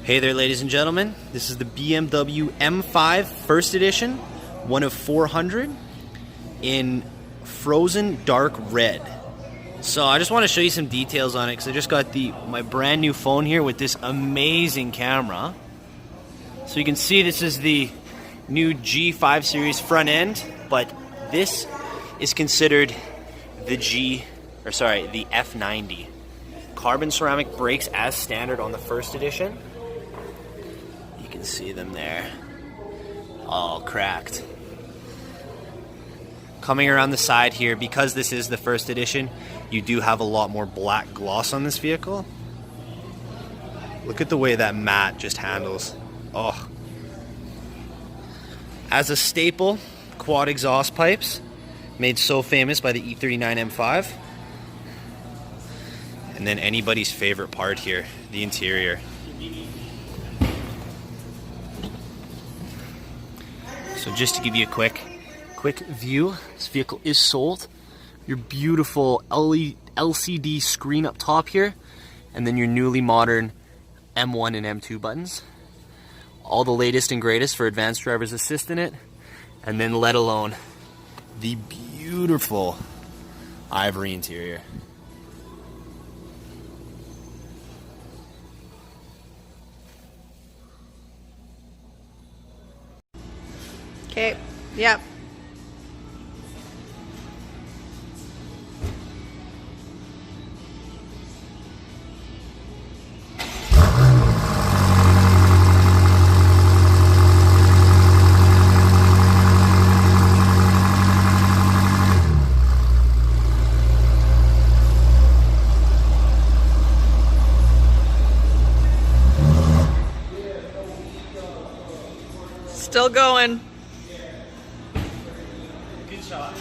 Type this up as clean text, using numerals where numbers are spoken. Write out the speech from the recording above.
Hey there, ladies and gentlemen. This is the BMW M5 First Edition, one of 400 in frozen dark red. So I just want to show you some details on it because I just got my brand new phone here with this amazing camera. So you can see this is the new G5 series front end, but this is considered the the F90. Carbon ceramic brakes as standard on the First Edition. You can see them there, all cracked. Coming around the side here, because this is the First Edition, you do have a lot more black gloss on this vehicle. Look at the way that matte just handles. Oh. As a staple, quad exhaust pipes, made so famous by the E39 M5. And then anybody's favorite part here, the interior. So just to give you a quick view, this vehicle is sold. Your beautiful LCD screen up top here, and then your newly modern M1 and M2 buttons. All the latest and greatest for advanced driver's assist in it, and then let alone the beautiful ivory interior. Okay, yep. Still going. Good shot.